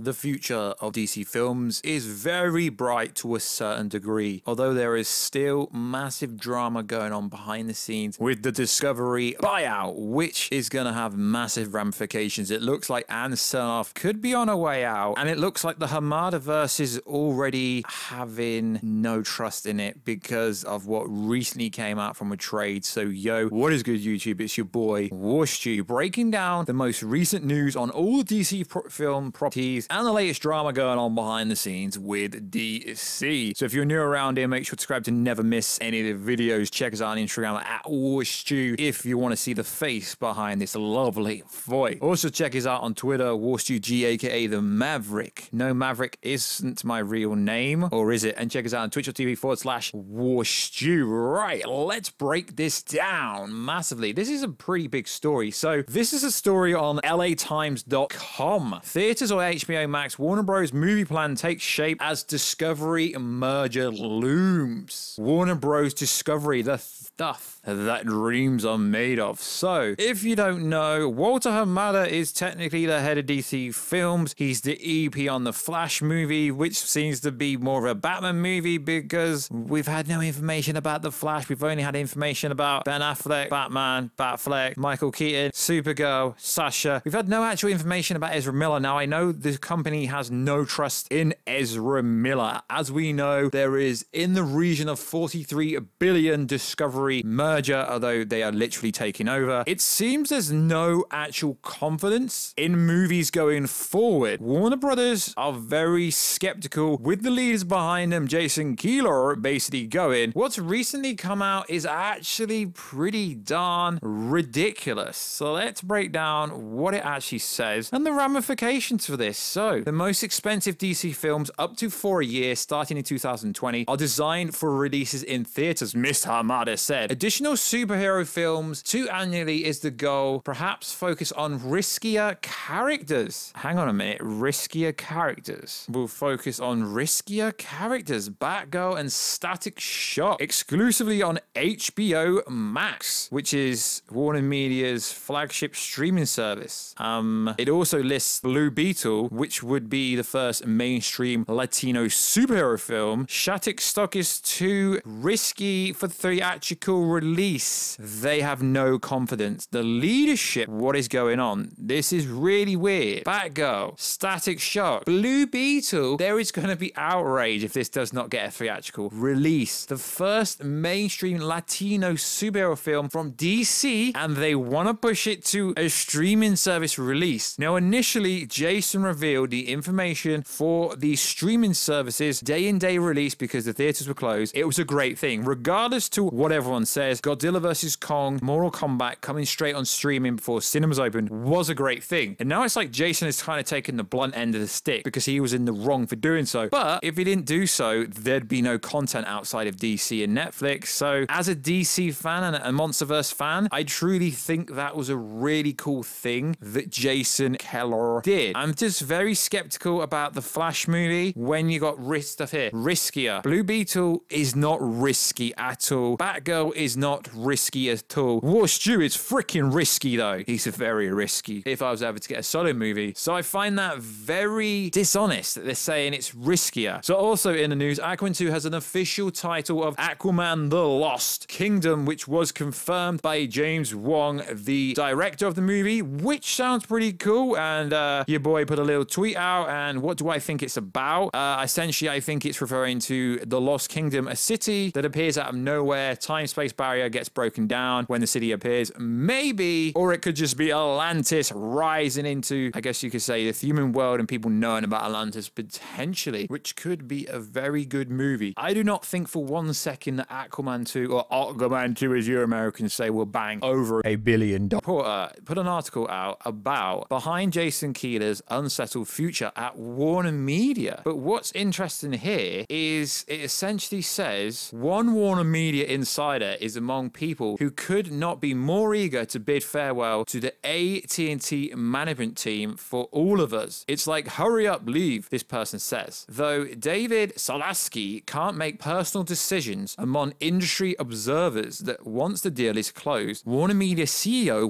The future of DC films is very bright to a certain degree, although there is still massive drama going on behind the scenes with the Discovery buyout, which is going to have massive ramifications. It looks like Anne Sernoff could be on her way out, and it looks like the Hamada-verse is already having no trust in it because of what recently came out from a trade. So yo, what is good YouTube? It's your boy Warstu, breaking down the most recent news on all the DC film properties and the latest drama going on behind the scenes with DC. So if you're new around here, make sure to subscribe to never miss any of the videos. Check us out on Instagram at Warstu if you want to see the face behind this lovely voice. Also check us out on Twitter, Warstu G, aka the Maverick. No, Maverick isn't my real name, or is it? And check us out on twitch.tv/Warstu. Right, let's break this down massively. This is a pretty big story. So this is a story on LATimes.com. Theaters or HBO Max, Warner Bros. Movie plan takes shape as Discovery merger looms. Warner Bros. Discovery, the stuff that dreams are made of. So, if you don't know, Walter Hamada is technically the head of DC Films. He's the EP on the Flash movie, which seems to be more of a Batman movie because we've had no information about the Flash. We've only had information about Ben Affleck, Batman, Batfleck, Michael Keaton, Supergirl, Sasha. We've had no actual information about Ezra Miller. Now, I know the company has no trust in Ezra Miller. As we know, there is in the region of 43 billion Discovery merger, although they are literally taking over. It seems there's no actual confidence in movies going forward. Warner Brothers are very skeptical with the leaders behind them, Jason Keeler, basically going, what's recently come out is actually pretty darn ridiculous. So let's break down what it actually says and the ramifications for this. So the most expensive DC films up to for a year starting in 2020 are designed for releases in theaters, Mr. Hamada said. Additional superhero films 2 annually is the goal. Perhaps focus on riskier characters. Hang on a minute. Riskier characters. We'll focus on riskier characters. Batgirl and Static Shock. Exclusively on HBO Max, which is Warner Media's flagship streaming service. It also lists Blue Beetle, which would be the first mainstream Latino superhero film. Static Shock is too risky for theatrical release. They have no confidence. The leadership, what is going on? This is really weird. Batgirl, Static Shock, Blue Beetle. There is going to be outrage if this does not get a theatrical release. The first mainstream Latino superhero film from DC, and they want to push it to a streaming service release. Now, initially, Jason revealed the information for the streaming services day-and-day release because the theaters were closed. It was a great thing. Regardless to what everyone says, Godzilla vs. Kong, Mortal Kombat coming straight on streaming before cinemas opened was a great thing. And now it's like Jason is kind of taking the blunt end of the stick because he was in the wrong for doing so. But if he didn't do so, there'd be no content outside of DC and Netflix. So as a DC fan and a Monsterverse fan, I truly think that was a really cool thing that Jason Keller did. I'm just very skeptical about the Flash movie when you got stuff here. Riskier. Blue Beetle is not risky at all. Batgirl is not risky at all. Warstu is freaking risky though. He's very risky if I was ever to get a solo movie. So I find that very dishonest that they're saying it's riskier. So also in the news, Aquaman 2 has an official title of Aquaman the Lost Kingdom, which was confirmed by James Wong, the director of the movie, which sounds pretty cool. And your boy put a little tweet out. And what do I think it's about? Essentially, I think it's referring to the Lost Kingdom, a city that appears out of nowhere. Time-space barrier gets broken down when the city appears. Maybe, or it could just be Atlantis rising into, I guess you could say, the human world and people knowing about Atlantis potentially, which could be a very good movie. I do not think for 1 second that Aquaman 2, or Aquaman 2 as you Americans say, will bang over $1 billion. Put an article out about behind Jason Keeler's unsettled future at Warner Media. But what's interesting here is it essentially says one Warner Media insider is among people who could not be more eager to bid farewell to the AT&T management team for all of us. It's like, hurry up, leave, this person says. Though David Solaski can't make personal decisions among industry observers that once the deal is closed, Warner Media CEO,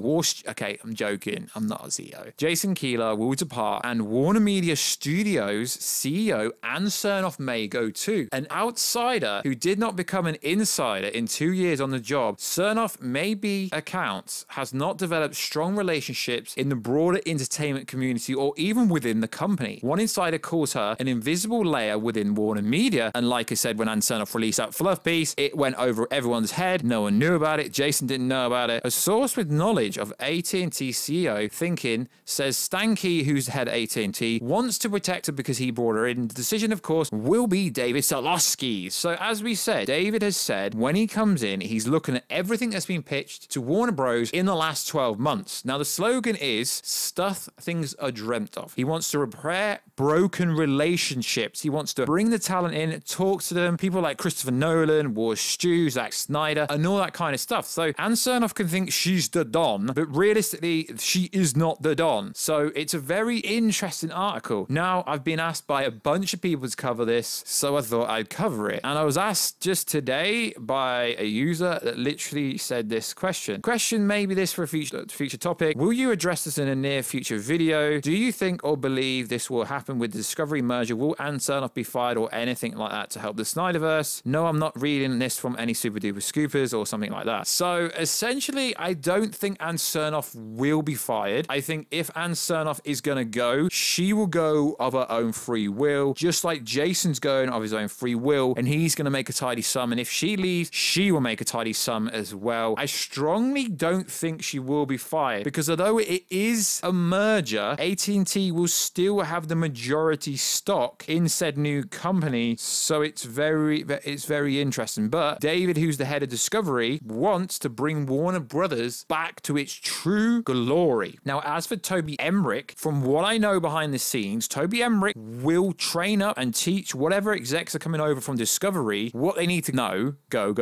okay, I'm joking, I'm not a CEO, Jason Keeler will depart and Warner Warner Media Studios CEO Ann Cernoff may go too. An outsider who did not become an insider in 2 years on the job, Cernoff maybe accounts has not developed strong relationships in the broader entertainment community or even within the company. One insider calls her an invisible layer within Warner Media, and like I said, when Ann Cernoff released that fluff piece, it went over everyone's head. No one knew about it. Jason didn't know about it. A source with knowledge of AT&T CEO thinking says Stanky, who's head AT&T, wants to protect her because he brought her in. The decision, of course, will be David Solosky's. So as we said, David has said when he comes in, he's looking at everything that's been pitched to Warner Bros. In the last 12 months. Now, the slogan is stuff things are dreamt of. He wants to repair broken relationships. He wants to bring the talent in, talk to them, people like Christopher Nolan, Warstu, Zack Snyder, and all that kind of stuff. So Ann Cernoff can think she's the Don, but realistically, she is not the Don. So it's a very interesting article. Now, I've been asked by a bunch of people to cover this, so I thought I'd cover it. And I was asked just today by a user that literally said this question. Question may be this for a future topic. Will you address this in a near future video? Do you think or believe this will happen with the Discovery merger? Will Ann Cernoff be fired or anything like that to help the Snyderverse? No, I'm not reading this from any super duper scoopers or something like that. So essentially, I don't think Ann Cernoff will be fired. I think if Ann Cernoff is going to go, she will go of her own free will, just like Jason's going of his own free will, and he's going to make a tidy sum. And if she leaves, she will make a tidy sum as well. I strongly don't think she will be fired because although it is a merger, AT&T will still have the majority stock in said new company. So it's very interesting. But David, who's the head of Discovery, wants to bring Warner Brothers back to its true glory. Now, as for Toby Emmerich, from what I know behind the scenes, Toby Emmerich will train up and teach whatever execs are coming over from Discovery what they need to know. Go,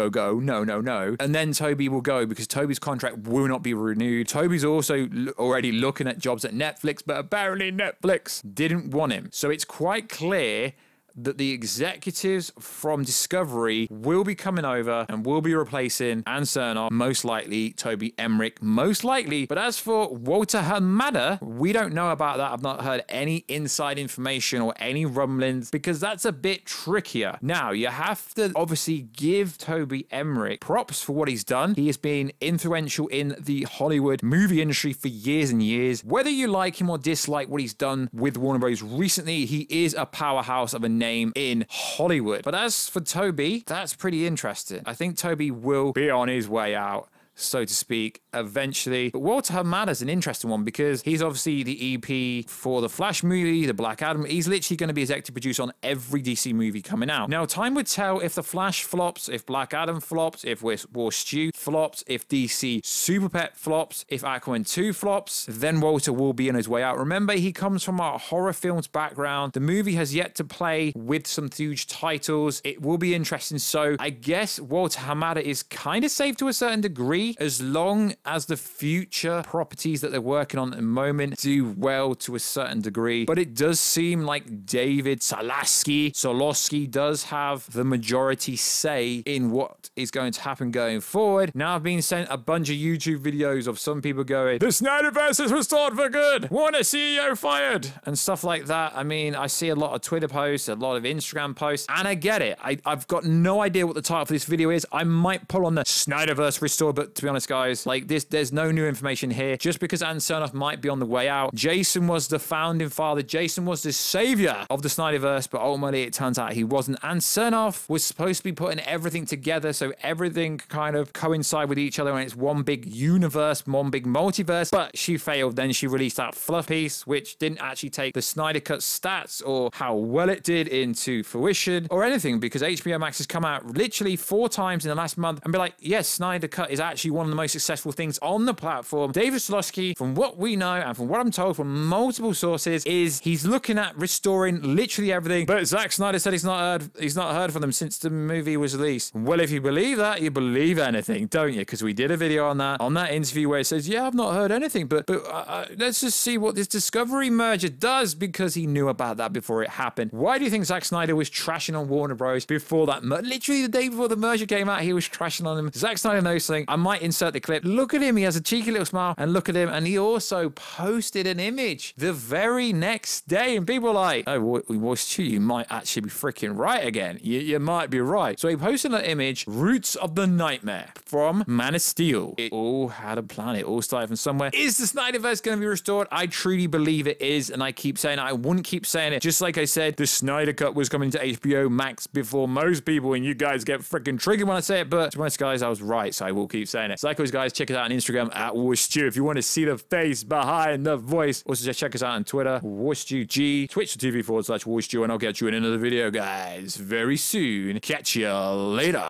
no. And then Toby will go because Toby's contract will not be renewed. Toby's also already looking at jobs at Netflix, but apparently Netflix didn't want him. So it's quite clear that the executives from Discovery will be coming over and will be replacing Ann Cernoff, most likely Toby Emmerich, most likely. But as for Walter Hamada, we don't know about that. I've not heard any inside information or any rumblings because that's a bit trickier. Now, you have to obviously give Toby Emmerich props for what he's done. He has been influential in the Hollywood movie industry for years and years. Whether you like him or dislike what he's done with Warner Bros. Recently, he is a powerhouse of a name in Hollywood. But as for Toby, that's pretty interesting. I think Toby will be on his way out, so to speak, eventually. But Walter Hamada's an interesting one because he's obviously the EP for the Flash movie, the Black Adam. He's literally going to be executive producer on every DC movie coming out. Now, time would tell if the Flash flops, if Black Adam flops, if Warstu flops, if DC Super Pet flops, if Aquaman 2 flops, then Walter will be on his way out. Remember, he comes from a horror films background. The movie has yet to play with some huge titles. It will be interesting. So I guess Walter Hamada is kind of safe to a certain degree, as long as the future properties that they're working on at the moment do well to a certain degree. But it does seem like David Solosky does have the majority say in what is going to happen going forward. Now, I've been sent a bunch of YouTube videos of some people going, the Snyderverse is restored for good, Warner CEO fired, and stuff like that. I mean, I see a lot of Twitter posts, a lot of Instagram posts, and I get it. I've got no idea what the title for this video is. I might pull on the Snyderverse restored, but to be honest, guys, like this, there's no new information here. Just because Ann Cernoff might be on the way out, Jason was the founding father. Jason was the savior of the Snyderverse, but ultimately it turns out he wasn't. Ann Cernoff was supposed to be putting everything together so everything kind of coincide with each other and it's one big universe, one big multiverse, but she failed. Then she released that fluff piece, which didn't actually take the Snyder Cut stats or how well it did into fruition or anything, because HBO Max has come out literally 4 times in the last month and be like, yes, Snyder Cut is actually one of the most successful things on the platform. David Solosky, from what we know and from what I'm told from multiple sources, is he's looking at restoring literally everything. But Zack Snyder said he's not heard from them since the movie was released. Well, if you believe that, you believe anything, don't you? Because we did a video on that interview where it says, yeah, I've not heard anything, but let's just see what this Discovery merger does, because he knew about that before it happened. Why do you think Zack Snyder was trashing on Warner Bros. Before that? Literally the day before the merger came out, he was trashing on them. Zack Snyder knows something. I might might insert the clip. Look at him. He has a cheeky little smile, and look at him. And he also posted an image the very next day, and people are like, oh, Warstu, you might actually be freaking right again. You might be right. So he posted an image, Roots of the Nightmare from Man of Steel. It all had a plan. It all started from somewhere. Is the Snyderverse going to be restored? I truly believe it is, and I keep saying it. I wouldn't keep saying it. Just like I said, the Snyder Cut was coming to HBO Max before most people, and you guys get freaking triggered when I say it, but to be honest, guys, I was right, so I will keep saying it. So like always, guys, check us out on Instagram at Warstu if you want to see the face behind the voice. Also, just check us out on Twitter, WarstuG, twitch.tv/Warstu, and I'll get you in another video, guys, very soon. Catch you later.